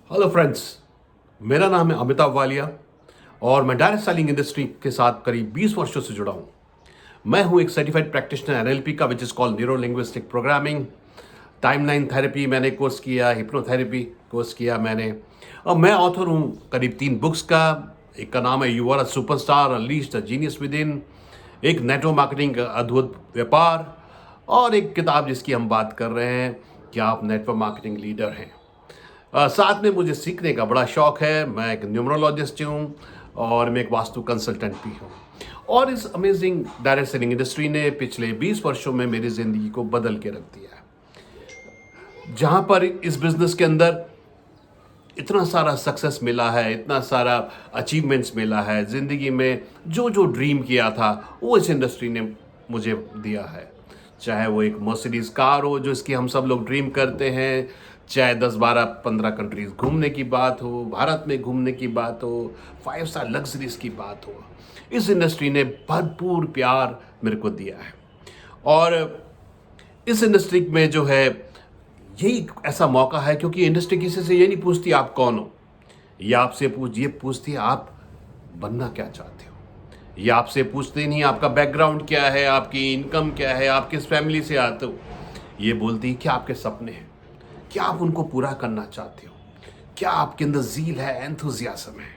Hello friends, मेरा नाम है अमिताभ वालिया और मैं डायरेक्ट सेलिंग इंडस्ट्री के साथ करीब 20 वर्षों से जुड़ा हूँ। मैं हूँ एक सर्टिफाइड प्रैक्टिशनर एनएलपी का, which is called neuro linguistic programming. Timeline therapy मैंने कोर्स किया, हिप्नोथेरेपी कोर्स किया मैंने, और मैं ऑथर हूँ करीब 3 बुक्स का। एक का नाम है you are a superstar, unleash the genius within, एक नेटवर्क मार्केटिंग का अद्भुत व्यापार, और एक किताब जिसकी हम बात कर रहे हैं कि आप नेटवर्क मार्केटिंग लीडर हैं। साथ में मुझे सीखने का बड़ा शौक है। मैं एक न्यूमरोलॉजिस्ट हूँ और मैं एक वास्तु कंसल्टेंट भी हूँ। और इस अमेजिंग डायरेक्ट सेलिंग इंडस्ट्री ने पिछले 20 वर्षों में मेरी ज़िंदगी को बदल के रख दिया है। जहाँ पर इस बिज़नेस के अंदर इतना सारा सक्सेस मिला है, इतना सारा अचीवमेंट्स मिला है, ज़िंदगी में जो जो ड्रीम किया था वो इस इंडस्ट्री ने मुझे दिया है। चाहे वो एक मर्सिडीज़ कार हो जो इसकी हम सब लोग ड्रीम करते हैं, चाहे 10 12 15 कंट्रीज़ घूमने की बात हो, भारत में घूमने की बात हो, 5 स्टार लग्जरीज़ की बात हो, इस इंडस्ट्री ने भरपूर प्यार मेरे को दिया है। और इस इंडस्ट्री में जो है, यही ऐसा मौका है क्योंकि इंडस्ट्री किसी से ये नहीं पूछती आप कौन हो, ये पूछती है आप बनना क्या चाहते हो। ये आपसे पूछते नहीं आपका बैकग्राउंड क्या है, आपकी इनकम क्या है, आप किस फैमिली से आते हो। ये बोलती है क्या आपके सपने हैं, क्या आप उनको पूरा करना चाहते हो, क्या आपके अंदर ज़ील है, एंथुजियाज्म है।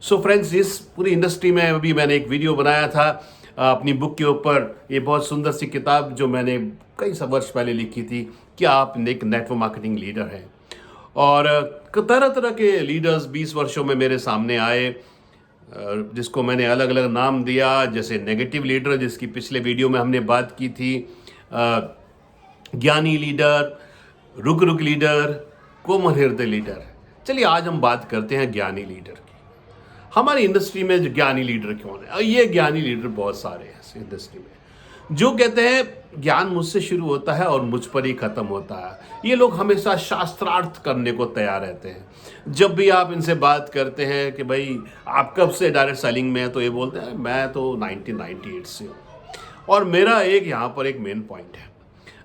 सो फ्रेंड्स, इस पूरी इंडस्ट्री में अभी मैंने एक वीडियो बनाया था अपनी बुक के ऊपर। ये बहुत सुंदर सी किताब जो मैंने कई सब वर्ष पहले लिखी थी कि आप एक नेटवर्क मार्केटिंग लीडर हैं। और तरह तरह के लीडर्स 20 वर्षों में मेरे सामने आए, जिसको मैंने अलग अलग नाम दिया। जैसे नेगेटिव लीडर, जिसकी पिछले वीडियो में हमने बात की थी, ज्ञानी लीडर, रुक रुक लीडर, कोमल हृदय लीडर। चलिए आज हम बात करते हैं ज्ञानी लीडर की। हमारी इंडस्ट्री में जो ज्ञानी लीडर कौन है? और ये ज्ञानी लीडर बहुत सारे हैं इस इंडस्ट्री में, जो कहते हैं ज्ञान मुझसे शुरू होता है और मुझ पर ही खत्म होता है। ये लोग हमेशा शास्त्रार्थ करने को तैयार रहते हैं। जब भी आप इनसे बात करते हैं कि भाई आप कब से डायरेक्ट सेलिंग में हैं, तो ये बोलते हैं मैं तो 1998 से हूँ। और मेरा एक यहाँ पर एक मेन पॉइंट है,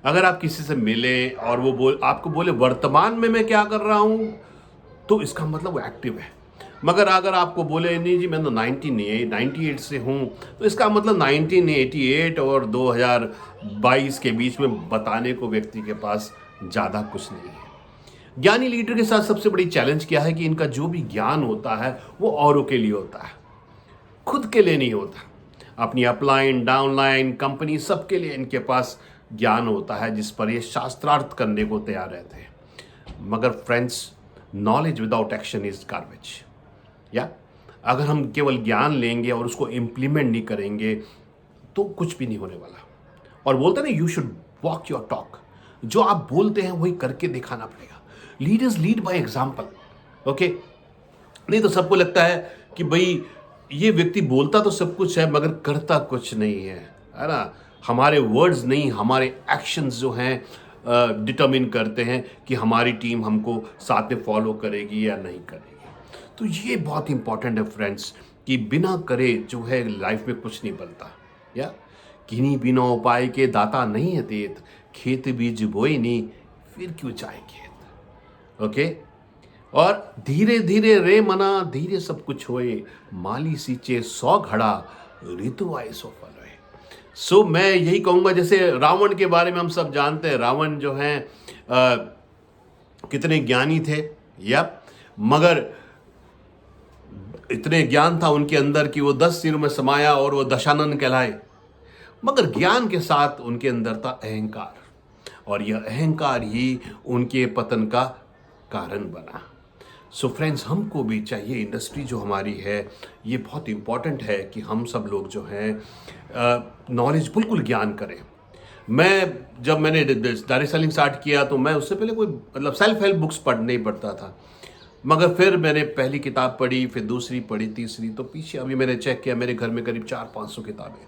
अगर आप किसी से मिले और वो आपको बोले वर्तमान में मैं क्या कर रहा हूँ, तो इसका मतलब वो एक्टिव है। मगर अगर आपको बोले नहीं जी मैं तो 1998 से हूँ, तो इसका मतलब 1988 और 2022 के बीच में बताने को व्यक्ति के पास ज़्यादा कुछ नहीं है। ज्ञानी लीडर के साथ सबसे बड़ी चैलेंज क्या है कि इनका जो भी ज्ञान होता है वो औरों के लिए होता है, खुद के लिए नहीं होता। अपनी अपलाइन, डाउनलाइन, कंपनी, सबके लिए इनके पास ज्ञान होता है जिस पर ये शास्त्रार्थ करने को तैयार रहते हैं। मगर friends, knowledge without action is garbage. या अगर हम केवल ज्ञान लेंगे और उसको इम्प्लीमेंट नहीं करेंगे तो कुछ भी नहीं होने वाला। और बोलते ना, you should walk your talk. जो आप बोलते हैं वही करके दिखाना पड़ेगा। Leaders lead by example. Okay, नहीं तो सबको लगता है कि भाई ये व्यक्ति बोलता तो सब कुछ है मगर करता कुछ नहीं है ना। हमारे वर्ड्स नहीं, हमारे एक्शंस जो हैं डिटरमिन करते हैं कि हमारी टीम हमको साथ में फॉलो करेगी या नहीं करेगी। तो ये बहुत इंपॉर्टेंट है फ्रेंड्स, कि बिना करे जो है लाइफ में कुछ नहीं बनता। या किन्हीं बिना उपाय के दाता नहीं है देत, खेत बीज बोए नहीं फिर क्यों जाए खेत। ओके, और धीरे धीरे रे मना, धीरे सब कुछ होए, माली सींचे 100 घड़ा, ऋतु आए सो फल होए। सो मैं यही कहूँगा, जैसे रावण के बारे में हम सब जानते हैं, रावण जो हैं कितने ज्ञानी थे। या मगर इतने ज्ञान था उनके अंदर कि वो 10 सिरों में समाया और वो दशानन कहलाए। मगर ज्ञान के साथ उनके अंदर था अहंकार, और यह अहंकार ही उनके पतन का कारण बना। सो फ्रेंड्स, हमको भी चाहिए, इंडस्ट्री जो हमारी है ये बहुत इंपॉर्टेंट है कि हम सब लोग जो हैं नॉलेज बिल्कुल ज्ञान करें। जब मैंने डायरेक्ट सेलिंग स्टार्ट किया तो मैं उससे पहले कोई मतलब सेल्फ हेल्प बुक्स नहीं पढ़ता था। मगर फिर मैंने पहली किताब पढ़ी, फिर दूसरी पढ़ी, तीसरी, तो पीछे अभी मैंने चेक किया मेरे घर में करीब 400-500 किताबें।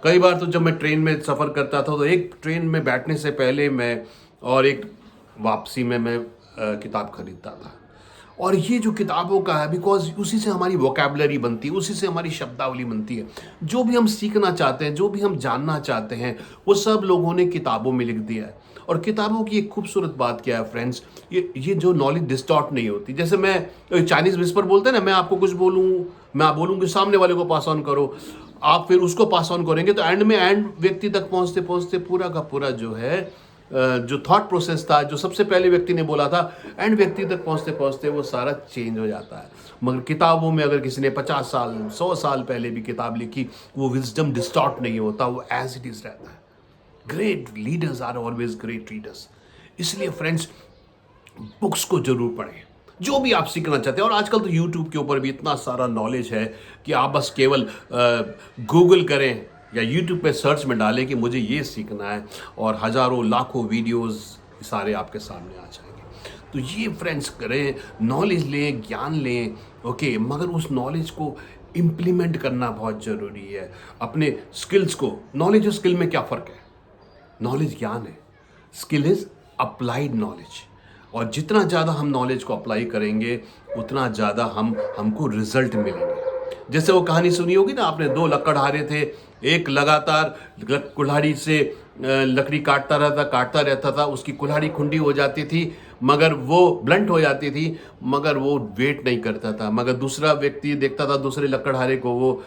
कई बार तो जब मैं ट्रेन में सफ़र करता था तो एक ट्रेन में बैठने से पहले मैं और एक वापसी में मैं किताब खरीदता था। और ये जो किताबों का है, बिकॉज उसी से हमारी वोकैबुलरी बनती है, उसी से हमारी शब्दावली बनती है। जो भी हम सीखना चाहते हैं, जो भी हम जानना चाहते हैं, वो सब लोगों ने किताबों में लिख दिया है। और किताबों की एक खूबसूरत बात क्या है फ्रेंड्स, ये जो नॉलेज डिस्टॉर्ट नहीं होती। जैसे मैं चाइनीज विस्पर बोलते हैं ना, मैं आपको कुछ बोलूँ, मैं आप बोलूँ कि सामने वाले को पास ऑन करो, आप फिर उसको पास ऑन करेंगे, तो एंड व्यक्ति तक पहुंचते पहुंचते पूरा का पूरा जो है जो थॉट प्रोसेस था, जो सबसे पहले व्यक्ति ने बोला था, एंड व्यक्ति तक पहुंचते पहुंचते वो सारा चेंज हो जाता है। मगर किताबों में अगर किसी ने 50 साल 100 साल पहले भी किताब लिखी, वो विजडम डिस्टॉर्ट नहीं होता, वो एज इट इज रहता है। Great leaders are always great readers. इसलिए फ्रेंड्स, बुक्स को जरूर पढ़ें, जो भी आप सीखना चाहते हैं। और आजकल तो यूट्यूब के ऊपर भी इतना सारा नॉलेज है कि आप बस केवल गूगल करें या यूट्यूब पे सर्च में डालें कि मुझे ये सीखना है, और हज़ारों लाखों वीडियोस सारे आपके सामने आ जाएंगे। तो ये फ्रेंड्स करें, नॉलेज लें, ज्ञान लें, ओके, मगर उस नॉलेज को इम्प्लीमेंट करना बहुत ज़रूरी है। अपने स्किल्स को, नॉलेज और स्किल में क्या फ़र्क है? नॉलेज ज्ञान है, स्किल इज अप्लाइड नॉलेज। और जितना ज़्यादा हम नॉलेज को अप्लाई करेंगे, उतना ज़्यादा हमको रिजल्ट मिलेंगे। जैसे वो कहानी सुनी होगी ना आपने, दो लकड़हारे थे, एक लगातार कुल्हाड़ी से लकड़ी काटता रहता था, उसकी कुल्हाड़ी खुंडी हो जाती थी, मगर वो ब्लंट हो जाती थी, मगर वो वेट नहीं करता था। मगर दूसरा व्यक्ति देखता था दूसरे लकड़हारे को, वो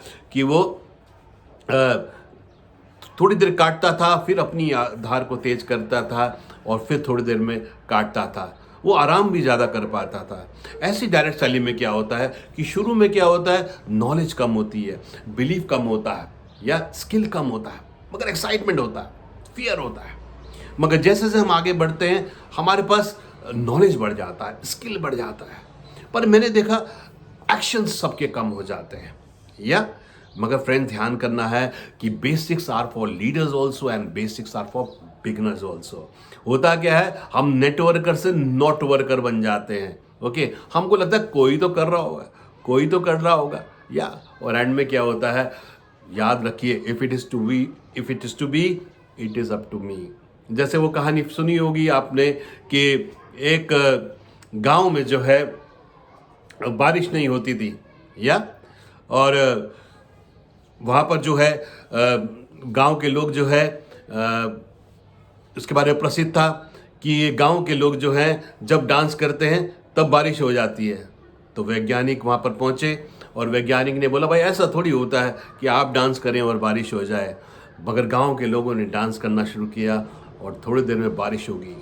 थोड़ी देर काटता था, फिर अपनी धार को तेज करता था, और फिर थोड़ी देर में काटता था, वो आराम भी ज़्यादा कर पाता था। ऐसी डायरेक्ट सेलिंग में क्या होता है कि शुरू में क्या होता है, नॉलेज कम होती है, बिलीफ कम होता है, या स्किल कम होता है, मगर एक्साइटमेंट होता है, फियर होता है। मगर जैसे जैसे हम आगे बढ़ते हैं, हमारे पास नॉलेज बढ़ जाता है, स्किल बढ़ जाता है, पर मैंने देखा एक्शंस सबके कम हो जाते हैं। या मगर फ्रेंड, ध्यान करना है कि basics are for leaders also and basics are for beginners also. होता क्या है, हम नेटवर्कर से नॉट वर्कर बन जाते हैं। ओके, हमको लगता है कोई तो कर रहा होगा, कोई तो कर रहा होगा, या और एंड में क्या होता है, याद रखिए, if it is to be it is up to me. जैसे वो कहानी सुनी होगी आपने कि एक गांव में जो है बारिश नहीं होती थी, या और वहाँ पर जो है गांव के लोग जो है इसके बारे में प्रसिद्ध था कि ये गांव के लोग जो हैं जब डांस करते हैं तब बारिश हो जाती है। तो वैज्ञानिक वहाँ पर पहुँचे, और वैज्ञानिक ने बोला, भाई ऐसा थोड़ी होता है कि आप डांस करें और बारिश हो जाए। मगर गांव के लोगों ने डांस करना शुरू किया, और थोड़ी देर में बारिश हो गई।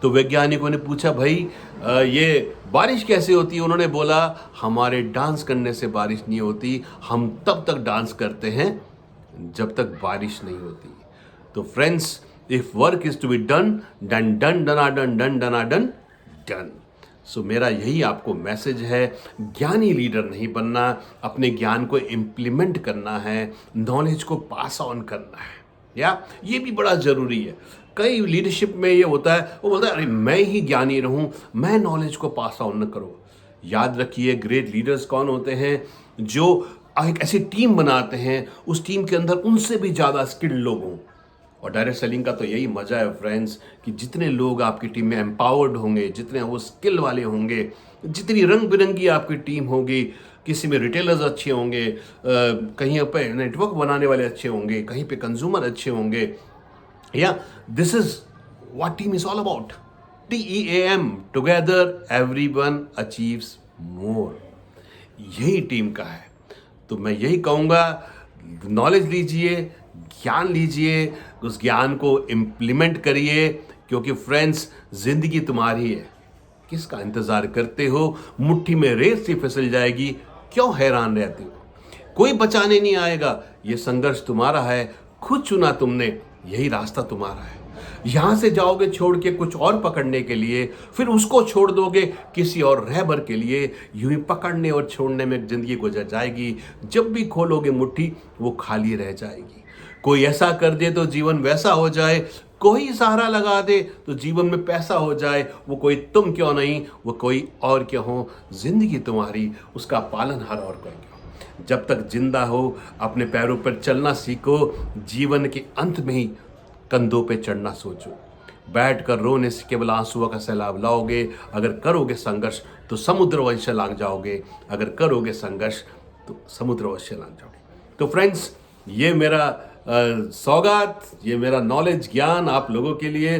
तो वैज्ञानिकों ने पूछा, भाई ये बारिश कैसे होती है? उन्होंने बोला, हमारे डांस करने से बारिश नहीं होती, हम तब तक डांस करते हैं जब तक बारिश नहीं होती। तो friends, if work is to be done, done. So मेरा यही आपको मैसेज है, ज्ञानी लीडर नहीं बनना, अपने ज्ञान को इम्प्लीमेंट करना है, नॉलेज को पास ऑन करना है, या ये भी बड़ा ज़रूरी है। कई लीडरशिप में ये होता है, वो बोलता है, अरे मैं ही ज्ञानी रहूं, मैं नॉलेज को पास ऑन न करूं। याद रखिए, ग्रेट लीडर्स कौन होते हैं? जो एक ऐसी टीम बनाते हैं, उस टीम के अंदर उनसे भी ज़्यादा स्किल्ड लोग हों। और डायरेक्ट सेलिंग का तो यही मजा है फ्रेंड्स, कि जितने लोग आपकी टीम में एम्पावर्ड होंगे, जितने वो स्किल वाले होंगे, जितनी रंग बिरंगी आपकी टीम होगी, किसी में रिटेलर्स अच्छे होंगे, कहीं पे नेटवर्क बनाने वाले अच्छे होंगे, कहीं पे कंज्यूमर अच्छे होंगे, या this is what team is all about. TEAM, together everyone achieves more, यही टीम का है। तो मैं यही कहूँगा, नॉलेज लीजिए, ज्ञान लीजिए, उस ज्ञान को इम्प्लीमेंट करिए, क्योंकि फ्रेंड्स, जिंदगी तुम्हारी है, किसका इंतजार करते हो? मुट्ठी में रेत सी फिसल जाएगी, क्यों हैरान रहते हो? कोई बचाने नहीं आएगा, ये संघर्ष तुम्हारा है, खुद चुना तुमने, यही रास्ता तुम्हारा है। यहां से जाओगे छोड़ के कुछ और पकड़ने के लिए, फिर उसको छोड़ दोगे किसी और रहबर के लिए, यूं ही पकड़ने और छोड़ने में जिंदगी गुजर जाएगी। जब भी खोलोगे मुट्ठी, वो खाली रह जाएगी। कोई ऐसा कर दे तो जीवन वैसा हो जाए, कोई सहारा लगा दे तो जीवन में पैसा हो जाए। वो कोई तुम क्यों नहीं, वो कोई और क्यों हो, जिंदगी तुम्हारी, उसका पालनहार और कोई क्यों। जब तक जिंदा हो, अपने पैरों पर चलना सीखो, जीवन के अंत में ही कंधों पे चढ़ना सोचो। बैठ कर रोने से केवल आंसुओं का सैलाब लाओगे, अगर करोगे संघर्ष तो समुद्र वंश लांग जाओगे, अगर करोगे संघर्ष तो समुद्र वंश लांग जाओगे। तो फ्रेंड्स, ये मेरा सौगात, ये मेरा नॉलेज ज्ञान आप लोगों के लिए,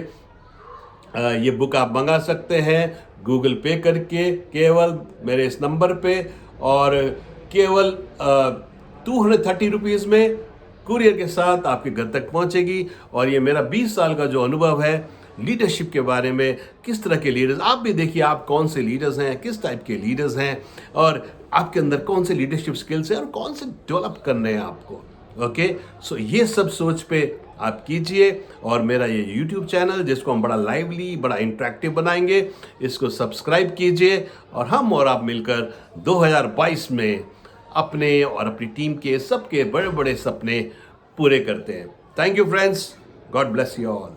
ये बुक आप मंगा सकते हैं गूगल पे करके, केवल मेरे इस नंबर पे, और केवल 230 रुपीज़ में कुरियर के साथ आपके घर तक पहुंचेगी। और ये मेरा 20 साल का जो अनुभव है लीडरशिप के बारे में, किस तरह के लीडर्स, आप भी देखिए आप कौन से लीडर्स हैं, किस टाइप के लीडर्स हैं, और आपके अंदर कौन से लीडरशिप स्किल्स हैं और कौन से डेवलप करने हैं आपको। ओके, सो ये सब सोच पे आप कीजिए। और मेरा ये यूट्यूब चैनल जिसको हम बड़ा लाइवली, बड़ा इंटरेक्टिव बनाएंगे, इसको सब्सक्राइब कीजिए, और हम और आप मिलकर 2022 में अपने और अपनी टीम के सबके बड़े बड़े सपने पूरे करते हैं। Thank you friends, God bless you all.